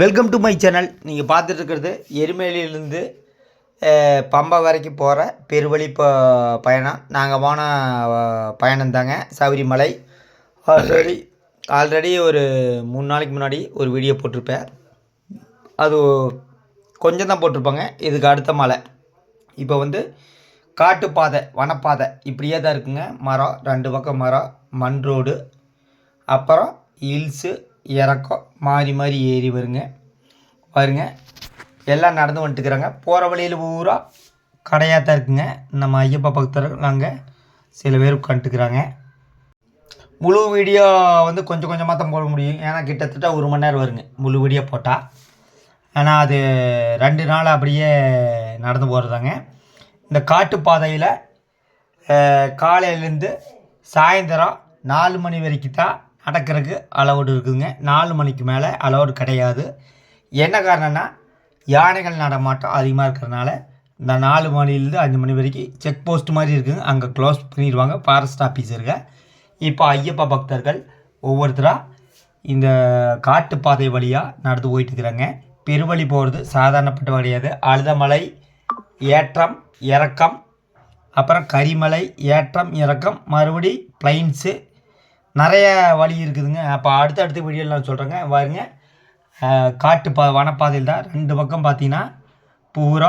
Welcome to my channel. நீங்கள் பார்த்துட்டு இருக்கிறது எருமேலியிலேருந்து பம்பா வரைக்கும் போகிற பெருவழி பயணம். நாங்கள் போன பயணம் தாங்க சபரிமலை. ஆல்ரெடி ஒரு 3 நாளைக்கு முன்னாடி ஒரு வீடியோ போட்டிருப்பேன். அது கொஞ்சம் தான் போட்டிருப்பாங்க. இதுக்கு அடுத்த மலை இப்போ வந்து காட்டுப்பாதை, வனப்பாதை இப்படியே தான் இருக்குங்க. மரம் 2 பக்கம் மரம், மண் ரோடு, அப்புறம் ஹில்ஸு இறக்கம் மாறி மாறி ஏறி வருங்க. எல்லாம் நடந்து வந்துட்டுக்கிறாங்க. போகிற வழியில் பூரா கடையாக தான் இருக்குங்க. நம்ம ஐயப்பா பக்தர்கள் நாங்கள் சில பேர் உட்காந்துட்டுக்கிறாங்க. முழு வீடியோ வந்து கொஞ்சம் கொஞ்சமாக தான் போட முடியும். ஏன்னா கிட்டத்தட்ட 1 மணி நேரம் வருங்க முழு வீடியோ போட்டால். ஆனால் அது 2 நாள் அப்படியே நடந்து போகிறதாங்க. இந்த காட்டுப்பாதையில் காலையிலேருந்து சாயந்தரம் 4 மணி வரைக்கும் தான் நடக்கிறதுக்கு அலோடு இருக்குதுங்க. 4 மணிக்கு மேலே அலோடு கிடையாது. என்ன காரணம்னா யானைகள் நடமாட்டம் அதிகமாக இருக்கிறதுனால இந்த 4 மணிலேருந்து 5 மணி வரைக்கும் செக் போஸ்ட் மாதிரி இருக்குதுங்க. அங்கே க்ளோஸ் பண்ணிடுவாங்க ஃபாரஸ்ட் ஆஃபீஸருங்க. இப்போ ஐயப்பா பக்தர்கள் ஒவ்வொருத்தராக இந்த காட்டுப்பாதை வழியாக நடந்து போயிட்டுருக்குறாங்க. பெருவழி போகிறது சாதாரணப்பட்ட கிடையாது. அழுதமலை ஏற்றம் இறக்கம், அப்புறம் கரிமலை ஏற்றம் இறக்கம், மறுபடி பிளைன்ஸு, நிறைய வழி இருக்குதுங்க. அப்போ அடுத்த வீடியோவில் நான் சொல்கிறேங்க. பாருங்க, வனப்பாதையில் தான் 2 பக்கம் பார்த்தீங்கன்னா பூரா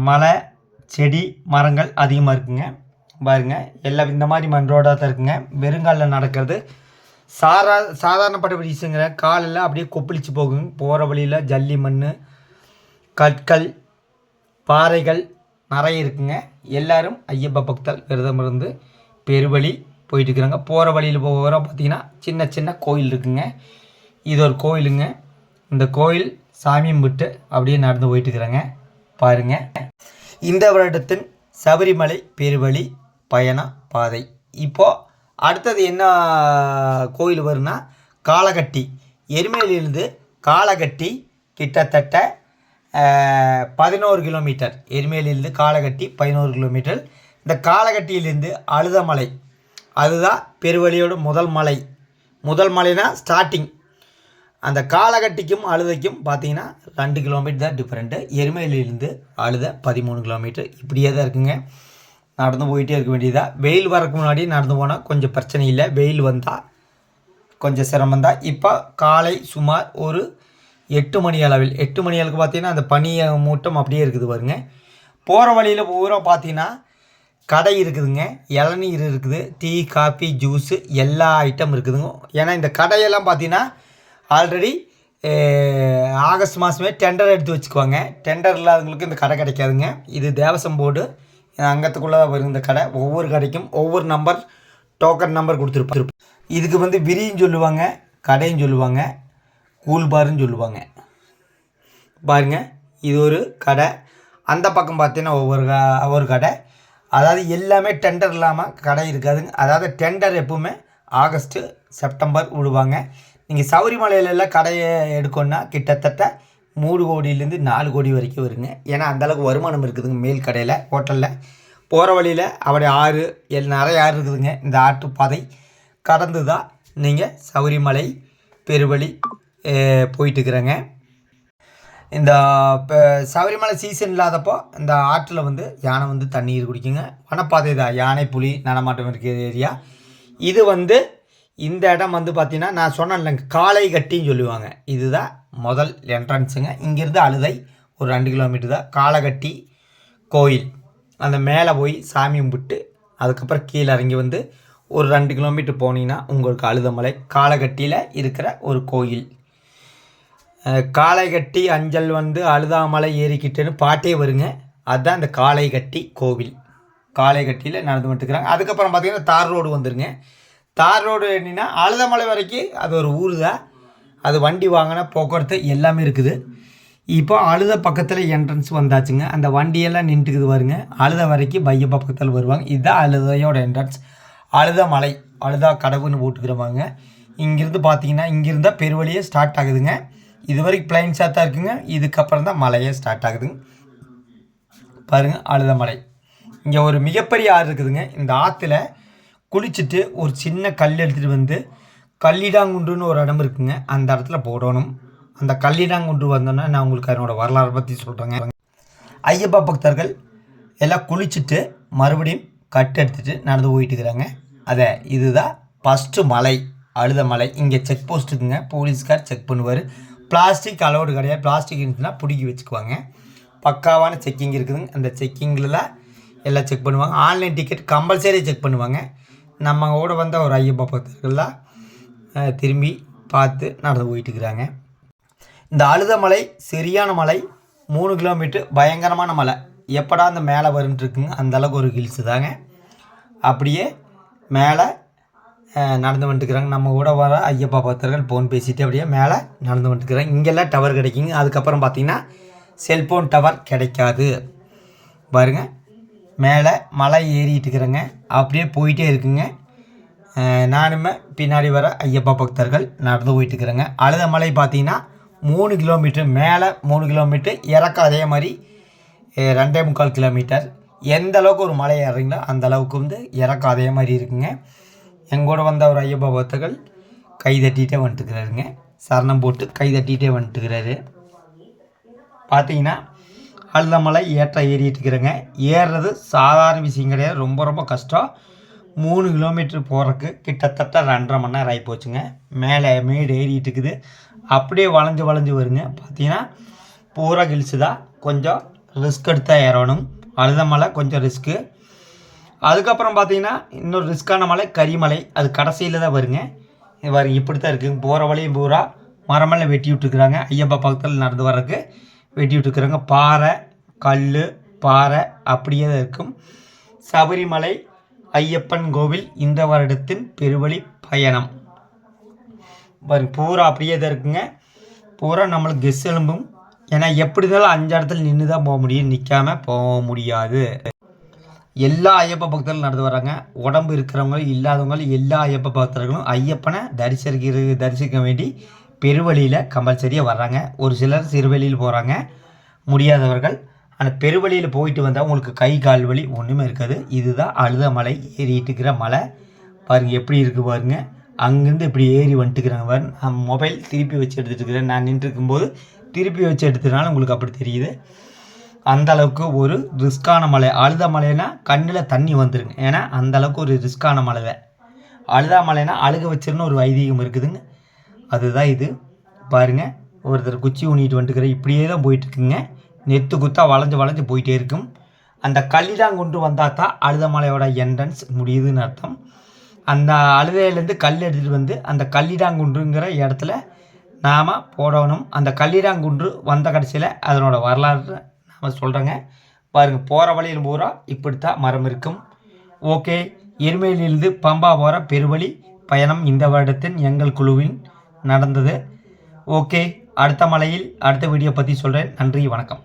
மலை, செடி, மரங்கள் அதிகமாக இருக்குங்க. பாருங்க, எல்லாம் இந்த மாதிரி மண் ரோடாக தான் இருக்குங்க. வெறுங்காலில் நடக்கிறது சாதாரணப்பட்ட விஷயங்கிற காலில் அப்படியே கொப்பளிச்சு போகுங்க. போகிற வழியில் ஜல்லி மண், கற்கள், பாறைகள் நிறைய இருக்குங்க. எல்லோரும் ஐயப்பா பக்தர் விரதம் இருந்து பெருவழி போயிட்டுருக்குறாங்க. போகிற வழியில் போகிற பார்த்திங்கன்னா சின்ன சின்ன கோயில் இருக்குங்க. இது ஒரு கோயிலுங்க. இந்த கோயில் சாமியும் விட்டு அப்படியே நடந்து போயிட்டுருக்குறாங்க. பாருங்கள், இந்த வருடத்தின் சபரிமலை பெருவழி பயண பாதை. இப்போது அடுத்தது என்ன கோயில் வரும்னா காளகட்டி. எருமேலியிலிருந்து காளகட்டி கிட்டத்தட்ட 11 கிலோமீட்டர். எருமேலியிலிருந்து காளகட்டி 11 கிலோமீட்டர். இந்த காளகட்டியிலேருந்து அழுதமலை, அதுதான் பெருவழியோட முதல் மலைனா ஸ்டார்டிங். அந்த காளகட்டிக்கும் அழுதைக்கும் பார்த்தீங்கன்னா 2 கிலோமீட்டர் தான் டிஃப்ரெண்ட்டு. எருமேலியிலேருந்து அழுத 13 கிலோமீட்டர். இப்படியே தான் இருக்குங்க. நடந்து போயிட்டே இருக்க வேண்டியதாக. வெயில் வரக்கு முன்னாடி நடந்து போனால் கொஞ்சம் பிரச்சனை இல்லை. வெயில் வந்தால் கொஞ்சம் சிரமந்தான். இப்போ காலை சுமார் ஒரு 8 மணி அளவில், 8 மணி அளவுக்கு பார்த்தீங்கன்னா அந்த பனி மூட்டம் அப்படியே இருக்குது பாருங்க. போகிற வழியில் பூரா பார்த்தீங்கன்னா கடை இருக்குதுங்க. இளநீர் இருக்குது, டீ, காஃபி, ஜூஸு எல்லா ஐட்டம் இருக்குதுங்க. ஏன்னா இந்த கடையெல்லாம் பார்த்தீங்கன்னா ஆல்ரெடி ஆகஸ்ட் மாதமே டெண்டர் எடுத்து வச்சுக்குவாங்க. டெண்டர் இல்லாதவங்களுக்கு இந்த கடை கிடைக்காதுங்க. இது தேவசம் போர்டு அங்கத்துக்குள்ளே வரும் இந்த கடை. ஒவ்வொரு கடைக்கும் ஒவ்வொரு நம்பர், டோக்கன் நம்பர் கொடுத்துருப்பாங்க. இதுக்கு வந்து விரின்னு சொல்லுவாங்க, கடைன்னு சொல்லுவாங்க, கூல்பாருன்னு சொல்லுவாங்க. பாருங்க, இது ஒரு கடை. அந்த பக்கம் பார்த்தீங்கன்னா ஒவ்வொரு கடை. அதாவது எல்லாமே டெண்டர் இல்லாமல் கடை இருக்காதுங்க. அதாவது டெண்டர் எப்பவுமே ஆகஸ்ட்டு, செப்டம்பர் விடுவாங்க. நீங்கள் சபரிமலையிலெல்லாம் கடையை எடுக்கணுன்னா கிட்டத்தட்ட 3 கோடியிலேருந்து 4 கோடி வரைக்கும் வருங்க. ஏன்னா அந்தளவுக்கு வருமானம் இருக்குதுங்க மேல் கடையில், ஹோட்டலில். போகிற வழியில் அப்படி ஆறு நிறைய ஆறு இருக்குதுங்க. இந்த ஆட்டுப்பாதை கடந்து தான் நீங்கள் சபரிமலை பெருவழி போயிட்டுருக்குறேங்க. இந்த சபரிமலை சீசன் இல்லாதப்போ இந்த ஆற்றில் வந்து யானை வந்து தண்ணீர் குடிக்குங்க. வனப்பாதை தான், யானை புலி நடமாட்டம் இருக்கிற ஏரியா இது. வந்து இந்த இடம் வந்து பார்த்திங்கன்னா நான் சொன்னேன்லங்க காளைகட்டின்னு சொல்லுவாங்க. இதுதான் முதல் என்ட்ரன்ஸுங்க. இங்கேருந்து அழுதை ஒரு 2 கிலோமீட்டர் தான். காளகட்டி கோயில் அந்த மேலே போய் சாமி கும்பிட்டு அதுக்கப்புறம் கீழே இறங்கி வந்து ஒரு 2 கிலோமீட்டர் போனீங்கன்னா உங்களுக்கு அழுதமலை காளகட்டியில் இருக்கிற ஒரு கோயில். காளைகட்டி அஞ்சல் வந்து அழுதாமலை ஏறிக்கிட்டுன்னு பாட்டே வருங்க. அதுதான் இந்த காளைகட்டி கோவில். காளைகட்டியில் நடந்து வந்துட்டுருக்குறாங்க. அதுக்கப்புறம் பார்த்திங்கன்னா தார் ரோடு வந்துருங்க. தார் ரோடு என்னன்னா அழுதமலை வரைக்கும் அது ஒரு ஊர் தான். அது வண்டி வாங்கினா போக்குவரத்து எல்லாமே இருக்குது. இப்போ அழுத பக்கத்தில் என்ட்ரன்ஸ் வந்தாச்சுங்க. அந்த வண்டியெல்லாம் நின்றுக்குது பாருங்க. அழுத வரைக்கும் ஐயப்பா பக்கத்தில் வருவாங்க. இதுதான் அழுதையோட என்ட்ரன்ஸ். அழுதமலை, அழுதா கடவுன்னு போட்டுக்கிறவாங்க. இங்கேருந்து பார்த்தீங்கன்னா இங்கேருந்தால் பெருவழியே ஸ்டார்ட் ஆகுதுங்க. இது வரைக்கும் பிளைன்ஸாக தான் இருக்குங்க. இதுக்கப்புறம் தான் மலையே ஸ்டார்ட் ஆகுதுங்க. பாருங்கள், அழுதமலை. இங்கே ஒரு மிகப்பெரிய ஆறு இருக்குதுங்க. இந்த ஆற்றுல குளிச்சுட்டு ஒரு சின்ன கல் எடுத்துகிட்டு வந்து கல்லிடாங்குண்டுன்னு ஒரு இடம் இருக்குங்க. அந்த இடத்துல போடணும். அந்த கல்லிடாங்குன்று வந்தோன்னா நான் உங்களுக்கு அதனோட வரலாறு பற்றி சொல்கிறேங்க. ஐயப்பா பக்தர்கள் எல்லாம் குளிச்சுட்டு மறுபடியும் கட்டு எடுத்துகிட்டு நடந்து போயிட்டு இருக்கிறாங்க. இதுதான் ஃபஸ்ட்டு மலை, அழுத மலை. இங்கே செக் போஸ்ட் இருக்குங்க, போலீஸ்கார் செக் பண்ணுவார். பிளாஸ்டிக் அலோடு கிடையாது. பிளாஸ்டிக் இருந்துச்சுன்னா பிடிக்கி வச்சுக்குவாங்க. பக்காவான செக்கிங் இருக்குதுங்க. அந்த செக்கிங்கில் எல்லாம் செக் பண்ணுவாங்க. ஆன்லைன் டிக்கெட் கம்பல்சரி செக் பண்ணுவாங்க. நம்ம கூட வந்த ஒரு ஐயப்பா பக்தர்கள்லாம் திரும்பி பார்த்து நடந்து போயிட்டு இருக்கிறாங்க. இந்த அழுத மலை சரியான மலை, 3 கிலோமீட்டர் பயங்கரமான மலை. எப்படா அந்த மேலே வரும்னு இருக்குங்க, அந்தளவுக்கு ஒரு ஹில்ஸு தாங்க. அப்படியே மேலே நடந்து வந்துட்டுருக்குறாங்க. நம்ம கூட வர ஐயப்பா பக்தர்கள் ஃபோன் பேசிட்டு அப்படியே மேலே நடந்து வந்துட்டுருக்குறாங்க. இங்கெல்லாம் டவர் கிடைக்குங்க. அதுக்கப்புறம் பார்த்திங்கன்னா செல்ஃபோன் டவர் கிடைக்காது. பாருங்கள், மேலே மலை ஏறிட்டு இருக்கிறேங்க. அப்படியே போயிட்டே இருக்குங்க. நானுமே பின்னாடி வர ஐயப்பா பக்தர்கள் நடந்து போயிட்டு இருக்கிறேங்க. அழுத மலை பார்த்திங்கன்னா 3 கிலோமீட்டர், மேலே 3 கிலோமீட்டர், இறக்கம் அதே மாதிரி 2.25 கிலோமீட்டர். எந்த அளவுக்கு ஒரு மலை ஏறுறீங்களோ அந்த அளவுக்கு வந்து இறக்கம் அதே மாதிரி இருக்குங்க. எங்கூட வந்த ஒரு ஐயப்பா பக்தர்கள் கை தட்டிகிட்டே வந்துட்டுக்கிறாருங்க. சரணம் போட்டு கை தட்டிகிட்டே வந்துட்டுக்கிறாரு. பார்த்தீங்கன்னா அழுத மலை ஏறிட்டு இருக்கிறேங்க. ஏறுறது சாதாரண விஷயம் கிடையாது, ரொம்ப ரொம்ப கஷ்டம். 3 கிலோமீட்டர் போகிறதுக்கு கிட்டத்தட்ட 2.5 மணி நேரம் ஆகி போச்சுங்க. மேலே மேடு ஏறிட்டு இருக்குது. அப்படியே வளைஞ்சு வளைஞ்சு வருங்க. பார்த்தீங்கன்னா பூரா ஹில்ஸு தான். கொஞ்சம் ரிஸ்க் எடுத்தால் ஏறணும். அழுத மலை கொஞ்சம் ரிஸ்க்கு. அதுக்கப்புறம் பார்த்தீங்கன்னா இன்னொரு ரிஸ்க்கான மலை கரிமலை, அது கடைசியில் தான் வருங்க. பாருங்க, இப்படி தான் இருக்குது. போகிற வழியும் பூரா மரமெல்லாம் வெட்டி விட்டுருக்குறாங்க. ஐயப்பா பக்கத்தில் நடந்து வர்றதுக்கு வெட்டி விட்டுருக்குறாங்க. பாறை, கல், பாறை அப்படியே தான் இருக்கும். சபரிமலை ஐயப்பன் கோவில் இந்த வருடத்தின் பெருவழி பயணம் பாருங்க, பூரா அப்படியே தான் இருக்குங்க. பூரா நம்மளுக்கு கெஸ் எலும்பும். ஏன்னா எப்படி இருந்தாலும் 5 இடத்துல நின்று தான் போக முடியும், நிற்காம போக முடியாது. எல்லா ஐயப்ப பக்தர்களும் நடந்து வராங்க. உடம்பு இருக்கிறவங்க இல்லாதவங்க எல்லா ஐயப்ப பக்தர்களும் ஐயப்பனை தரிசிக்க வேண்டி பெருவழியில் கம்பல்சரியாக வர்றாங்க. ஒரு சிலர் சிறுவழியில் போகிறாங்க, முடியாதவர்கள். ஆனால் பெருவழியில் போயிட்டு வந்தால் உங்களுக்கு கை கால் வலி ஒன்றுமே இருக்காது. இதுதான் அழுத மலை ஏறிட்டு இருக்கிற மலை. பாருங்கள் எப்படி இருக்குது பாருங்கள். அங்கேருந்து இப்படி ஏறி வந்துட்டுக்கிறாங்க பாருங்க. நான் மொபைல் திருப்பி வச்சு எடுத்துகிட்டு இருக்கிறேன். நான் நின்றுருக்கும்போது திருப்பி வச்சு எடுத்ததுனால உங்களுக்கு அப்படி தெரியுது. அந்தளவுக்கு ஒரு ரிஸ்க்கான மலை. அழுத மலைனா கண்ணில் தண்ணி வந்துருங்க. ஏன்னா அந்தளவுக்கு ஒரு ரிஸ்க்கான மலை தான். அழுதா மலைனா அழுக வச்சிருன்னு ஒரு வைதீகம் இருக்குதுங்க. அதுதான் இது. பாருங்கள், ஒருத்தர் குச்சி ஊனிட்டு வந்துட்டுக்கிற இப்படியே தான் போயிட்டுருக்குங்க. நெத்து குத்தா வளைஞ்சு வளைஞ்சு போயிட்டே இருக்கும். அந்த கல்லிடாங்குன்று வந்தால் தான் அழுத மலையோட என்ட்ரன்ஸ் முடியுதுன்னு அர்த்தம். அந்த அழுதையிலேருந்து கல் எடுத்துகிட்டு வந்து அந்த கல்லிடாங்குன்றுங்கிற இடத்துல நாம் போடணும். அந்த கல்லிடாங்குன்று வந்த கடைசியில் அதனோட வரலாறு நாம் சொல்கிறேங்க. பாருங்கள், போகிற வழியில் பூரா இப்படித்தான் மரம் இருக்கும். ஓகே, எருமையிலிருந்து பம்பா போகிற பெருவழி பயணம் இந்த வருடத்தின் எங்கள் குழுவின் நடந்தது. ஓகே, அடுத்த மலையில் அடுத்த வீடியோ பற்றி சொல்கிறேன். நன்றி, வணக்கம்.